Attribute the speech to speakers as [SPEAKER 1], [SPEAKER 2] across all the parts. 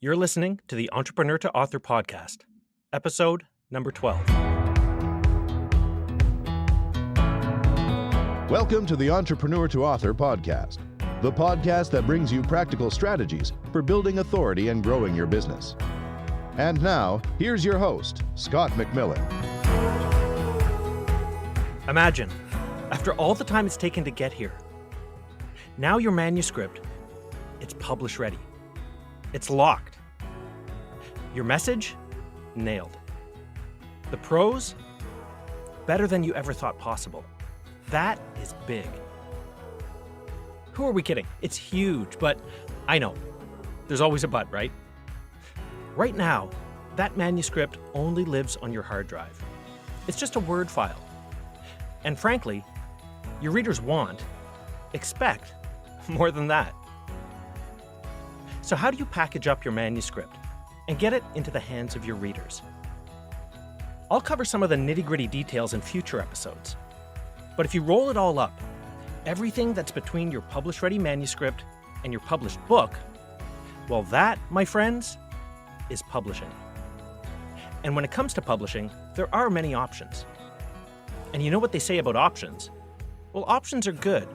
[SPEAKER 1] You're listening to the Entrepreneur to Author podcast, episode number 12.
[SPEAKER 2] Welcome to the Entrepreneur to Author podcast, the podcast that brings you practical strategies for building authority and growing your business. And now, here's your host, Scott MacMillan.
[SPEAKER 1] Imagine, after all the time it's taken to get here, now your manuscript, it's publish ready. It's locked. Your message, nailed. The prose, better than you ever thought possible. That is big. Who are we kidding? It's huge, but I know. There's always a but, right? Right now, that manuscript only lives on your hard drive. It's just a Word file. And frankly, your readers expect more than that. So how do you package up your manuscript and get it into the hands of your readers? I'll cover some of the nitty-gritty details in future episodes. But if you roll it all up, everything that's between your publish-ready manuscript and your published book, well, that, my friends, is publishing. And when it comes to publishing, there are many options. And you know what they say about options? Well, options are good.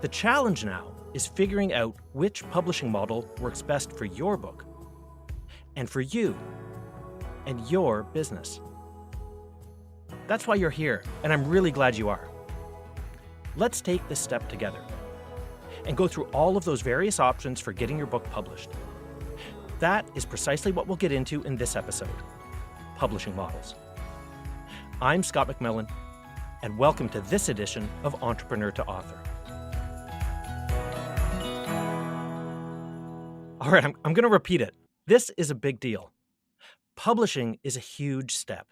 [SPEAKER 1] The challenge now is figuring out which publishing model works best for your book and for you and your business. That's why you're here, and I'm really glad you are. Let's take this step together and go through all of those various options for getting your book published. That is precisely what we'll get into in this episode, publishing models. I'm Scott MacMillan, and welcome to this edition of Entrepreneur to Author. All right, I'm going to repeat it. This is a big deal. Publishing is a huge step.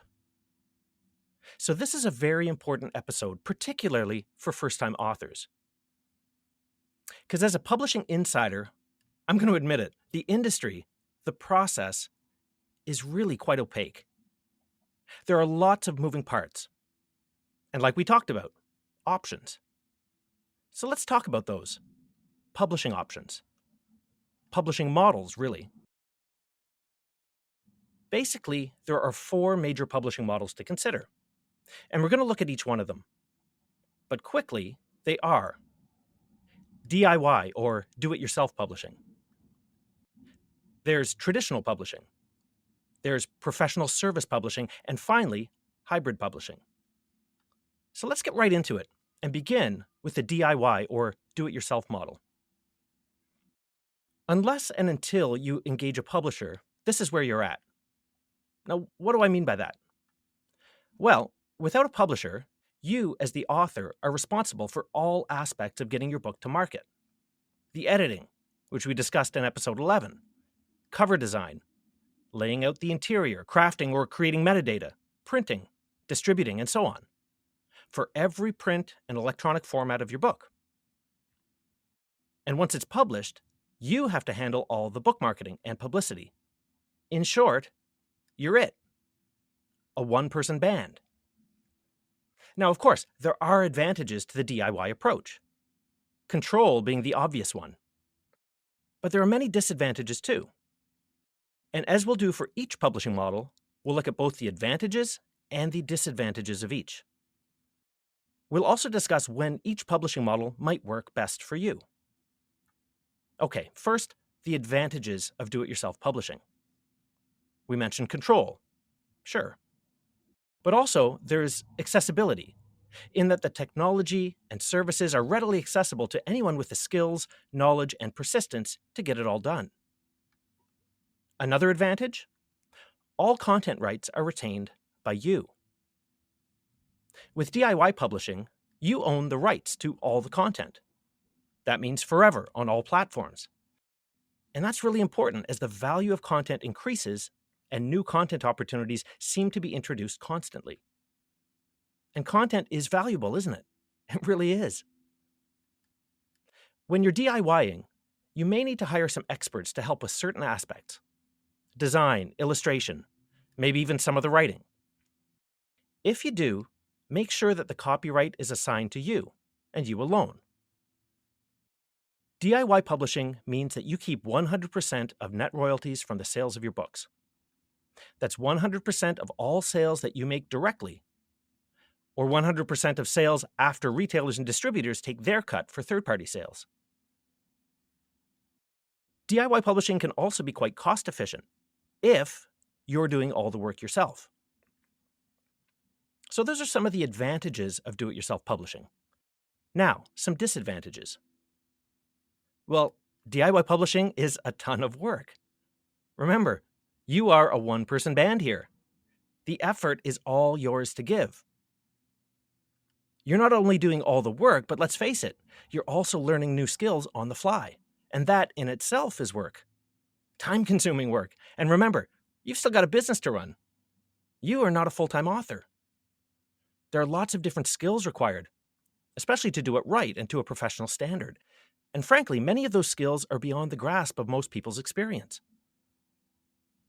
[SPEAKER 1] So this is a very important episode, particularly for first-time authors. Because as a publishing insider, I'm going to admit it, the industry, the process, is really quite opaque. There are lots of moving parts. And like we talked about, options. So let's talk about those. Publishing options. Publishing models, really. Basically, there are 4 major publishing models to consider. And we're going to look at each one of them. But quickly, they are DIY or do-it-yourself publishing. There's traditional publishing. There's professional service publishing. And finally, hybrid publishing. So let's get right into it and begin with the DIY or do-it-yourself model. Unless and until you engage a publisher, this is where you're at. Now, what do I mean by that? Well, without a publisher, you as the author are responsible for all aspects of getting your book to market. The editing, which we discussed in episode 11, cover design, laying out the interior, crafting or creating metadata, printing, distributing, and so on, for every print and electronic format of your book. And once it's published, you have to handle all the book marketing and publicity. In short, you're it. A one-person band. Now, of course, there are advantages to the DIY approach. Control being the obvious one. But there are many disadvantages too. And as we'll do for each publishing model, we'll look at both the advantages and the disadvantages of each. We'll also discuss when each publishing model might work best for you. Okay, first, the advantages of do-it-yourself publishing. We mentioned control. Sure. But also, there's accessibility, in that the technology and services are readily accessible to anyone with the skills, knowledge, and persistence to get it all done. Another advantage? All content rights are retained by you. With DIY publishing, you own the rights to all the content. That means forever on all platforms. And that's really important as the value of content increases and new content opportunities seem to be introduced constantly. And content is valuable, isn't it? It really is. When you're DIYing, you may need to hire some experts to help with certain aspects. Design, illustration, maybe even some of the writing. If you do, make sure that the copyright is assigned to you and you alone. DIY publishing means that you keep 100% of net royalties from the sales of your books. That's 100% of all sales that you make directly, or 100% of sales after retailers and distributors take their cut for third-party sales. DIY publishing can also be quite cost-efficient if you're doing all the work yourself. So those are some of the advantages of do-it-yourself publishing. Now, some disadvantages. Well, DIY publishing is a ton of work. Remember, you are a one-person band here. The effort is all yours to give. You're not only doing all the work, but let's face it, you're also learning new skills on the fly. And that in itself is work. Time-consuming work. And remember, you've still got a business to run. You are not a full-time author. There are lots of different skills required, especially to do it right and to a professional standard. And frankly, many of those skills are beyond the grasp of most people's experience.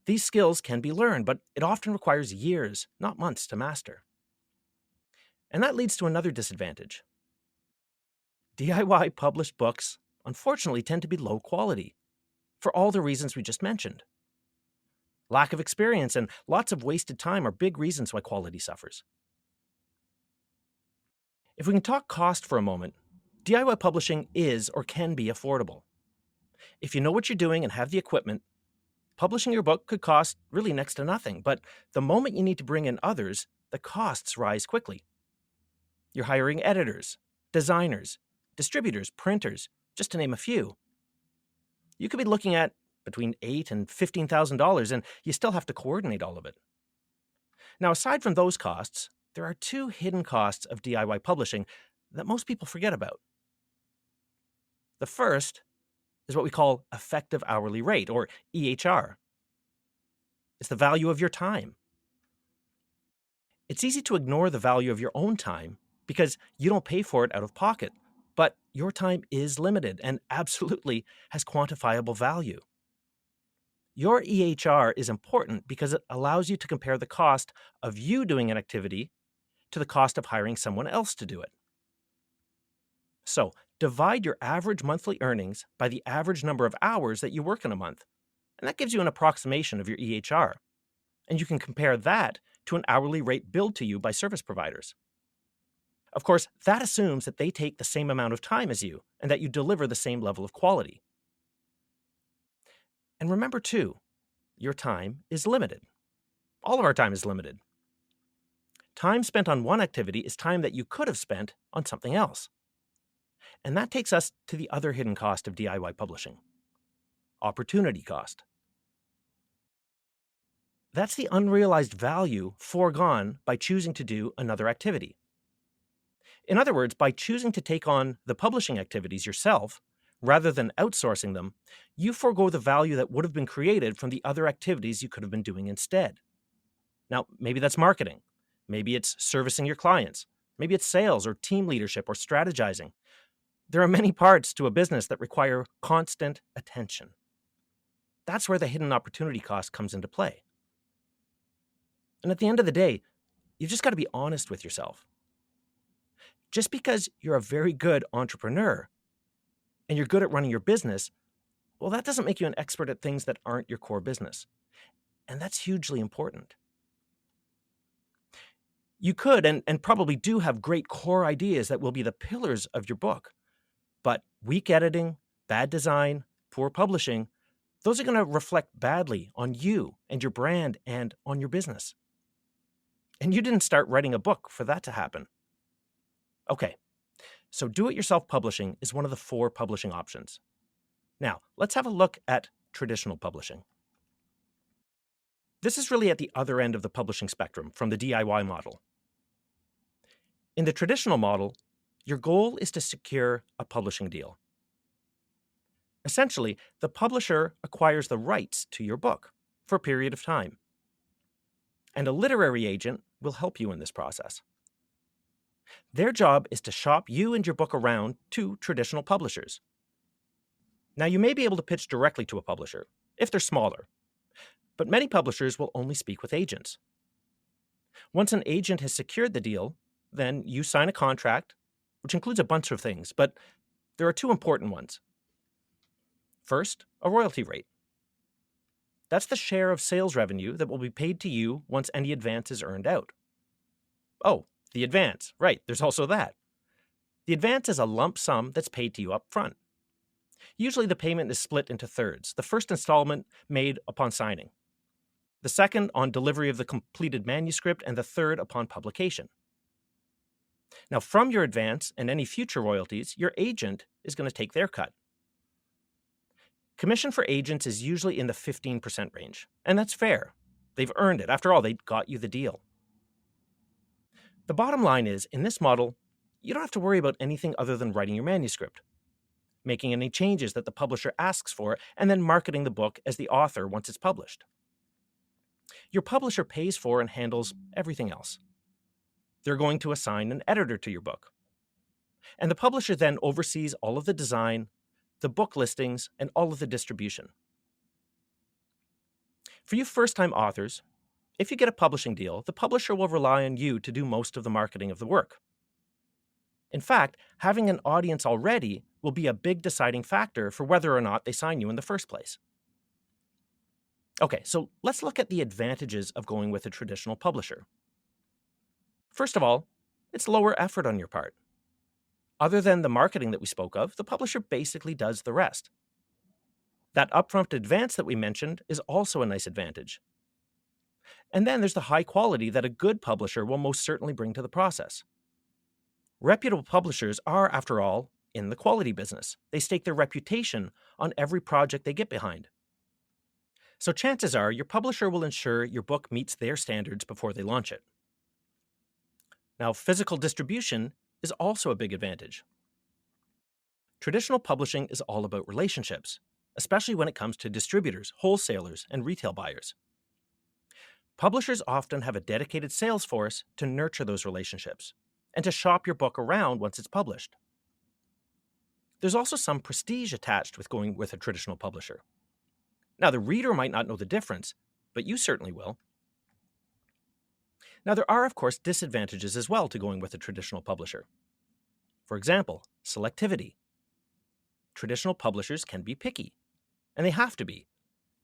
[SPEAKER 1] These skills can be learned, but it often requires years, not months, to master. And that leads to another disadvantage. DIY published books, unfortunately, tend to be low quality, for all the reasons we just mentioned. Lack of experience and lots of wasted time are big reasons why quality suffers. If we can talk cost for a moment, DIY publishing is or can be affordable. If you know what you're doing and have the equipment, publishing your book could cost really next to nothing, but the moment you need to bring in others, the costs rise quickly. You're hiring editors, designers, distributors, printers, just to name a few. You could be looking at between $8,000 and $15,000, and you still have to coordinate all of it. Now, aside from those costs, there are two hidden costs of DIY publishing that most people forget about. The first is what we call effective hourly rate, or EHR. It's the value of your time. It's easy to ignore the value of your own time because you don't pay for it out of pocket, but your time is limited and absolutely has quantifiable value. Your EHR is important because it allows you to compare the cost of you doing an activity to the cost of hiring someone else to do it. So, divide your average monthly earnings by the average number of hours that you work in a month, and that gives you an approximation of your EHR. And you can compare that to an hourly rate billed to you by service providers. Of course, that assumes that they take the same amount of time as you and that you deliver the same level of quality. And remember, too, your time is limited. All of our time is limited. Time spent on one activity is time that you could have spent on something else. And that takes us to the other hidden cost of DIY publishing: opportunity cost. That's the unrealized value foregone by choosing to do another activity. In other words, by choosing to take on the publishing activities yourself, rather than outsourcing them, you forego the value that would have been created from the other activities you could have been doing instead. Now, maybe that's marketing. Maybe it's servicing your clients. Maybe it's sales or team leadership or strategizing. There are many parts to a business that require constant attention. That's where the hidden opportunity cost comes into play. And at the end of the day, you've just got to be honest with yourself. Just because you're a very good entrepreneur and you're good at running your business, well, that doesn't make you an expert at things that aren't your core business. And that's hugely important. You could and probably do have great core ideas that will be the pillars of your book. But weak editing, bad design, poor publishing, those are going to reflect badly on you and your brand and on your business. And you didn't start writing a book for that to happen. Okay, so do-it-yourself publishing is one of the 4 publishing options. Now, let's have a look at traditional publishing. This is really at the other end of the publishing spectrum from the DIY model. In the traditional model, your goal is to secure a publishing deal. Essentially, the publisher acquires the rights to your book for a period of time. And a literary agent will help you in this process. Their job is to shop you and your book around to traditional publishers. Now, you may be able to pitch directly to a publisher, if they're smaller, but many publishers will only speak with agents. Once an agent has secured the deal, then you sign a contract, which includes a bunch of things, but there are 2 important ones. First, a royalty rate. That's the share of sales revenue that will be paid to you once any advance is earned out. Oh, the advance. Right, there's also that. The advance is a lump sum that's paid to you up front. Usually the payment is split into thirds, the first installment made upon signing, the second on delivery of the completed manuscript, and the third upon publication. Now, from your advance and any future royalties, your agent is going to take their cut. Commission for agents is usually in the 15% range, and that's fair. They've earned it. After all, they got you the deal. The bottom line is, in this model, you don't have to worry about anything other than writing your manuscript, making any changes that the publisher asks for, and then marketing the book as the author once it's published. Your publisher pays for and handles everything else. They're going to assign an editor to your book. And the publisher then oversees all of the design, the book listings, and all of the distribution. For you first-time authors, if you get a publishing deal, the publisher will rely on you to do most of the marketing of the work. In fact, having an audience already will be a big deciding factor for whether or not they sign you in the first place. Okay, so let's look at the advantages of going with a traditional publisher. First of all, it's lower effort on your part. Other than the marketing that we spoke of, the publisher basically does the rest. That upfront advance that we mentioned is also a nice advantage. And then there's the high quality that a good publisher will most certainly bring to the process. Reputable publishers are, after all, in the quality business. They stake their reputation on every project they get behind. So chances are your publisher will ensure your book meets their standards before they launch it. Now, physical distribution is also a big advantage. Traditional publishing is all about relationships, especially when it comes to distributors, wholesalers, and retail buyers. Publishers often have a dedicated sales force to nurture those relationships and to shop your book around once it's published. There's also some prestige attached with going with a traditional publisher. Now, the reader might not know the difference, but you certainly will. Now, there are, of course, disadvantages as well to going with a traditional publisher. For example, selectivity. Traditional publishers can be picky, and they have to be,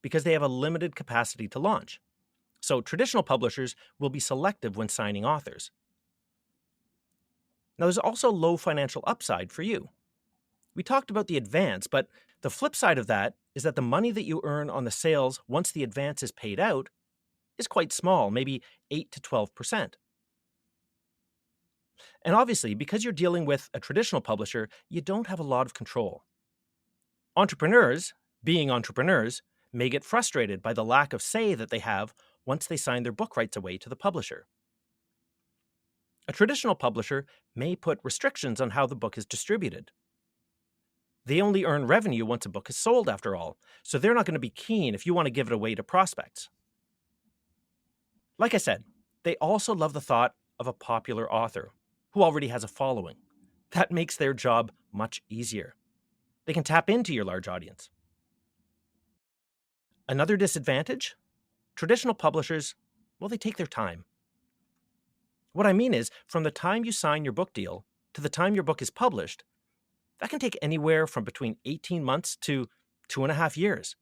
[SPEAKER 1] because they have a limited capacity to launch. So traditional publishers will be selective when signing authors. Now, there's also low financial upside for you. We talked about the advance, but the flip side of that is that the money that you earn on the sales once the advance is paid out is quite small, maybe 8 to 12%. And obviously, because you're dealing with a traditional publisher, you don't have a lot of control. Entrepreneurs, being entrepreneurs, may get frustrated by the lack of say that they have once they sign their book rights away to the publisher. A traditional publisher may put restrictions on how the book is distributed. They only earn revenue once a book is sold, after all, so they're not going to be keen if you want to give it away to prospects. Like I said, they also love the thought of a popular author who already has a following. That makes their job much easier. They can tap into your large audience. Another disadvantage? Traditional publishers, well, they take their time. What I mean is, from the time you sign your book deal to the time your book is published, that can take anywhere from between 18 months to 2.5 years.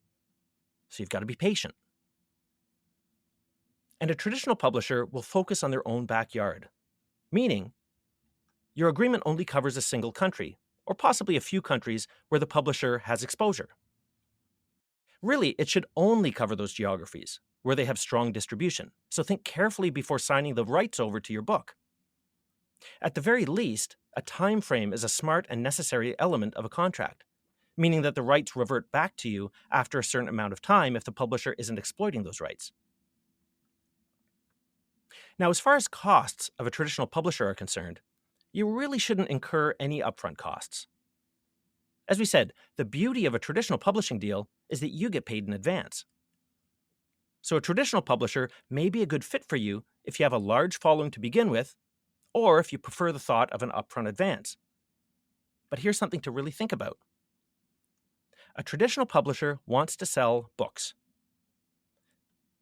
[SPEAKER 1] So you've got to be patient. And a traditional publisher will focus on their own backyard, meaning your agreement only covers a single country, or possibly a few countries where the publisher has exposure. Really, it should only cover those geographies where they have strong distribution, so think carefully before signing the rights over to your book. At the very least, a time frame is a smart and necessary element of a contract, meaning that the rights revert back to you after a certain amount of time if the publisher isn't exploiting those rights. Now, as far as costs of a traditional publisher are concerned, you really shouldn't incur any upfront costs. As we said, the beauty of a traditional publishing deal is that you get paid in advance. So a traditional publisher may be a good fit for you if you have a large following to begin with, or if you prefer the thought of an upfront advance. But here's something to really think about. A traditional publisher wants to sell books.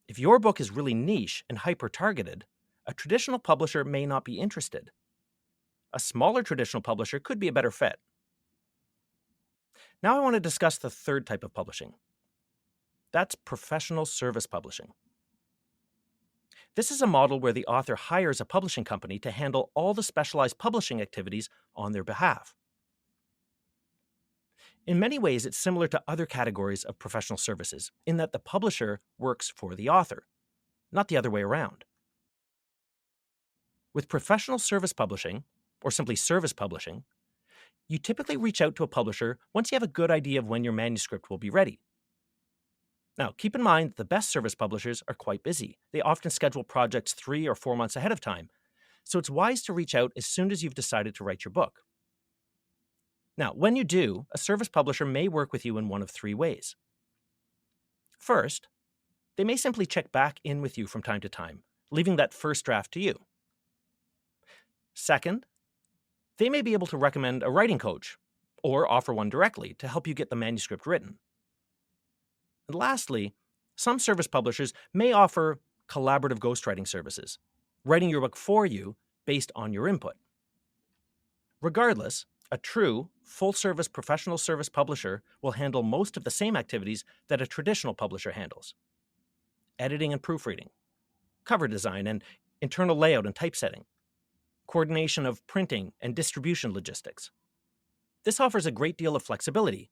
[SPEAKER 1] If your book is really niche and hyper-targeted, a traditional publisher may not be interested. A smaller traditional publisher could be a better fit. Now I want to discuss the third type of publishing. That's professional service publishing. This is a model where the author hires a publishing company to handle all the specialized publishing activities on their behalf. In many ways, it's similar to other categories of professional services in that the publisher works for the author, not the other way around. With professional service publishing, or simply service publishing, you typically reach out to a publisher once you have a good idea of when your manuscript will be ready. Now, keep in mind that the best service publishers are quite busy. They often schedule projects 3 or 4 months ahead of time, so it's wise to reach out as soon as you've decided to write your book. Now, when you do, a service publisher may work with you in one of 3 ways. First, they may simply check back in with you from time to time, leaving that first draft to you. Second, they may be able to recommend a writing coach or offer one directly to help you get the manuscript written. And lastly, some service publishers may offer collaborative ghostwriting services, writing your book for you based on your input. Regardless, a true, full-service professional service publisher will handle most of the same activities that a traditional publisher handles: editing and proofreading, cover design and internal layout and typesetting, coordination of printing and distribution logistics. This offers a great deal of flexibility,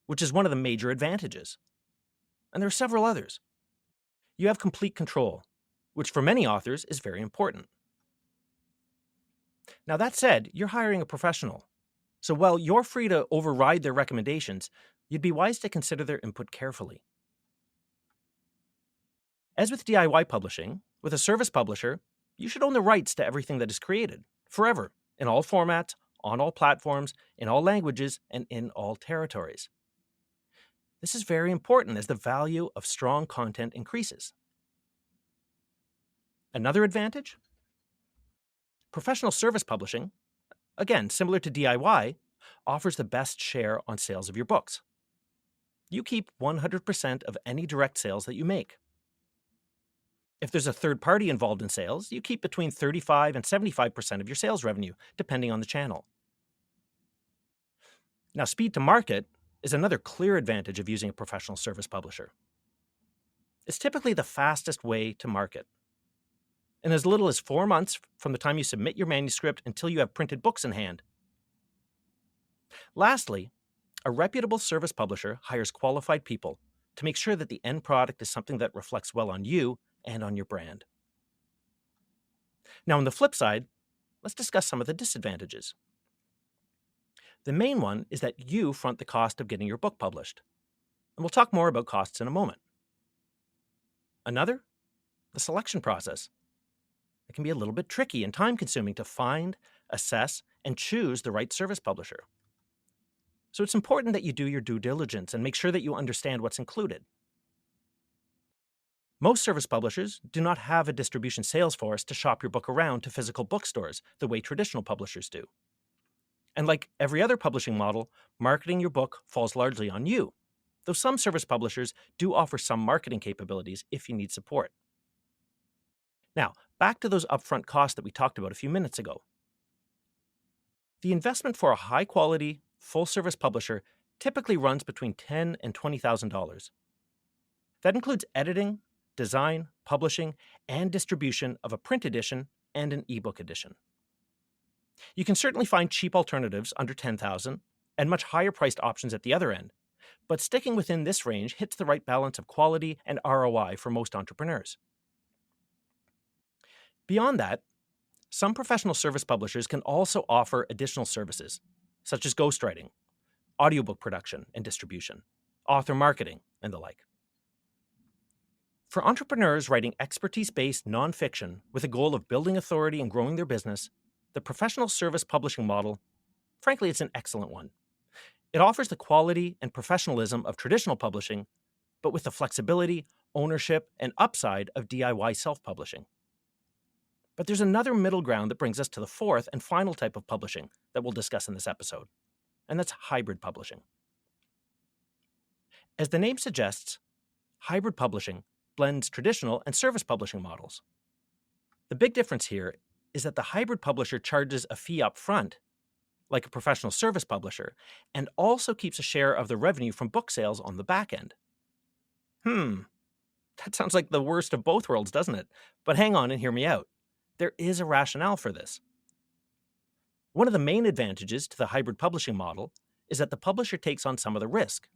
[SPEAKER 1] which is one of the major advantages. And there are several others. You have complete control, which for many authors is very important. Now, that said, you're hiring a professional. So while you're free to override their recommendations, you'd be wise to consider their input carefully. As with DIY publishing, with a service publisher, you should own the rights to everything that is created, forever, in all formats, on all platforms, in all languages, and in all territories. This is very important as the value of strong content increases. Another advantage? Professional service publishing, again, similar to DIY, offers the best share on sales of your books. You keep 100% of any direct sales that you make. If there's a third party involved in sales, you keep between 35 and 75% of your sales revenue, depending on the channel. Now, speed to market is another clear advantage of using a professional service publisher. It's typically the fastest way to market. In as little as 4 months from the time you submit your manuscript until you have printed books in hand. Lastly, a reputable service publisher hires qualified people to make sure that the end product is something that reflects well on you and on your brand. Now, on the flip side, let's discuss some of the disadvantages. The main one is that you front the cost of getting your book published. And we'll talk more about costs in a moment. Another, the selection process. It can be a little bit tricky and time-consuming to find, assess, and choose the right service publisher. So it's important that you do your due diligence and make sure that you understand what's included. Most service publishers do not have a distribution sales force to shop your book around to physical bookstores the way traditional publishers do. And like every other publishing model, marketing your book falls largely on you, though some service publishers do offer some marketing capabilities if you need support. Now, back to those upfront costs that we talked about a few minutes ago. The investment for a high-quality, full-service publisher typically runs between $10,000 and $20,000. That includes editing, design, publishing, and distribution of a print edition and an ebook edition. You can certainly find cheap alternatives under $10,000 and much higher-priced options at the other end, but sticking within this range hits the right balance of quality and ROI for most entrepreneurs. Beyond that, some professional service publishers can also offer additional services, such as ghostwriting, audiobook production and distribution, author marketing, and the like. For entrepreneurs writing expertise-based nonfiction with a goal of building authority and growing their business, the professional service publishing model, frankly, it's an excellent one. It offers the quality and professionalism of traditional publishing, but with the flexibility, ownership, and upside of DIY self-publishing. But there's another middle ground that brings us to the fourth and final type of publishing that we'll discuss in this episode, and that's hybrid publishing. As the name suggests, hybrid publishing blends traditional and service publishing models. The big difference here is that the hybrid publisher charges a fee up front, like a professional service publisher, and also keeps a share of the revenue from book sales on the back end. That sounds like the worst of both worlds, doesn't it? But hang on and hear me out. There is a rationale for this. One of the main advantages to the hybrid publishing model is that the publisher takes on some of the risk,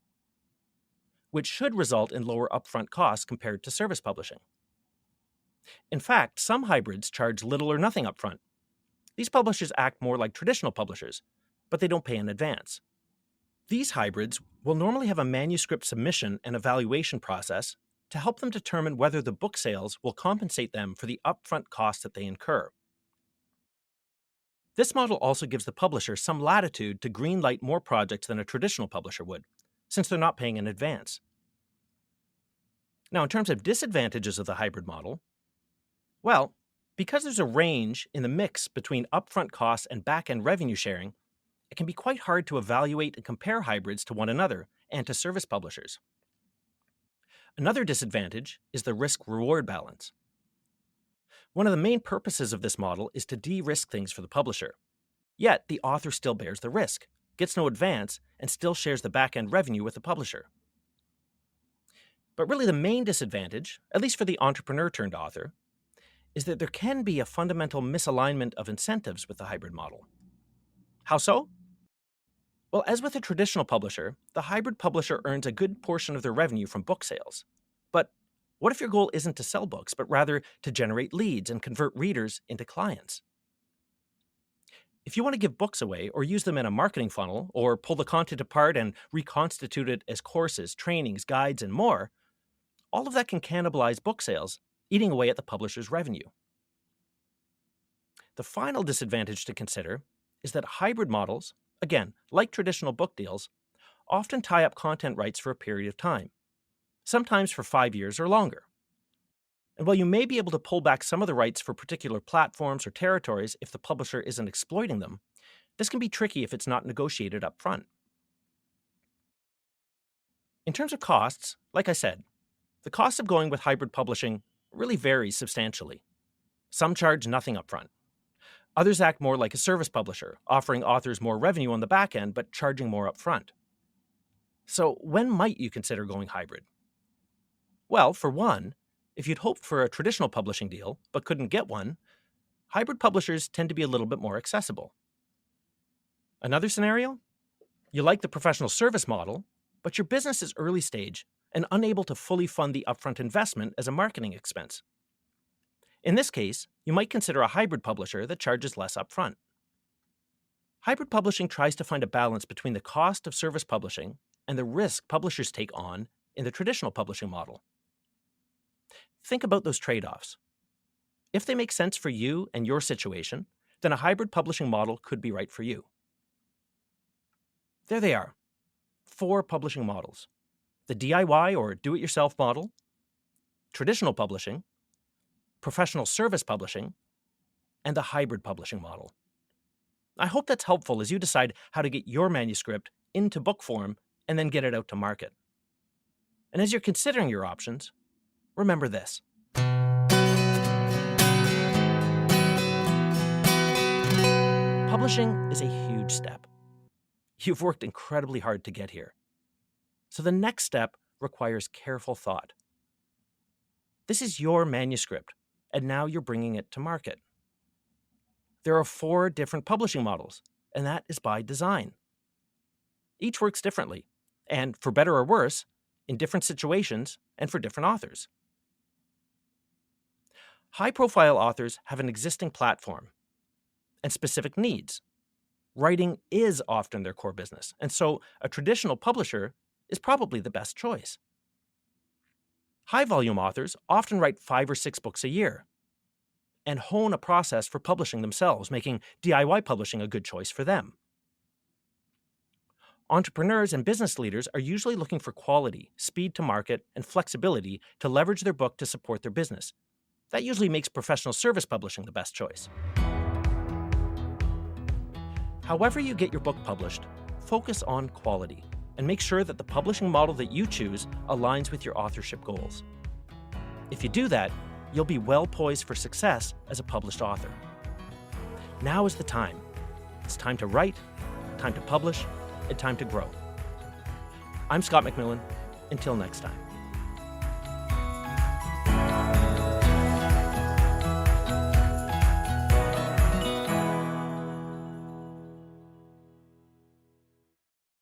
[SPEAKER 1] which should result in lower upfront costs compared to service publishing. In fact, some hybrids charge little or nothing upfront. These publishers act more like traditional publishers, but they don't pay in advance. These hybrids will normally have a manuscript submission and evaluation process to help them determine whether the book sales will compensate them for the upfront costs that they incur. This model also gives the publisher some latitude to greenlight more projects than a traditional publisher would, since they're not paying in advance. Now, in terms of disadvantages of the hybrid model, well, because there's a range in the mix between upfront costs and back-end revenue sharing, it can be quite hard to evaluate and compare hybrids to one another and to service publishers. Another disadvantage is the risk-reward balance. One of the main purposes of this model is to de-risk things for the publisher. Yet, the author still bears the risk, gets no advance, and still shares the back-end revenue with the publisher. But really the main disadvantage, at least for the entrepreneur-turned-author, is that there can be a fundamental misalignment of incentives with the hybrid model. How so? Well, as with a traditional publisher, the hybrid publisher earns a good portion of their revenue from book sales. But what if your goal isn't to sell books, but rather to generate leads and convert readers into clients? If you want to give books away or use them in a marketing funnel or pull the content apart and reconstitute it as courses, trainings, guides, and more, all of that can cannibalize book sales, eating away at the publisher's revenue. The final disadvantage to consider is that hybrid models, again, like traditional book deals, often tie up content rights for a period of time, sometimes for 5 years or longer. And while you may be able to pull back some of the rights for particular platforms or territories if the publisher isn't exploiting them, this can be tricky if it's not negotiated up front. In terms of costs, like I said, the cost of going with hybrid publishing really varies substantially. Some charge nothing upfront. Others act more like a service publisher, offering authors more revenue on the back end but charging more upfront. So when might you consider going hybrid? Well, for one, if you'd hoped for a traditional publishing deal but couldn't get one, hybrid publishers tend to be a little bit more accessible. Another scenario? You like the professional service model, but your business is early stage and unable to fully fund the upfront investment as a marketing expense. In this case, you might consider a hybrid publisher that charges less upfront. Hybrid publishing tries to find a balance between the cost of service publishing and the risk publishers take on in the traditional publishing model. Think about those trade-offs. If they make sense for you and your situation, then a hybrid publishing model could be right for you. There they are, 4 publishing models: the DIY or do-it-yourself model, traditional publishing, professional service publishing, and the hybrid publishing model. I hope that's helpful as you decide how to get your manuscript into book form and then get it out to market. And as you're considering your options, remember this. Publishing is a huge step. You've worked incredibly hard to get here. So the next step requires careful thought. This is your manuscript, and now you're bringing it to market. There are 4 different publishing models, and that is by design. Each works differently, and for better or worse, in different situations and for different authors. High-profile authors have an existing platform and specific needs. Writing is often their core business, and so a traditional publisher is probably the best choice. High-volume authors often write 5 or 6 books a year and hone a process for publishing themselves, making DIY publishing a good choice for them. Entrepreneurs and business leaders are usually looking for quality, speed to market, and flexibility to leverage their book to support their business. That usually makes professional service publishing the best choice. However you get your book published, focus on quality and make sure that the publishing model that you choose aligns with your authorship goals. If you do that, you'll be well poised for success as a published author. Now is the time. It's time to write, time to publish and time to grow. I'm Scott MacMillan. Until next time.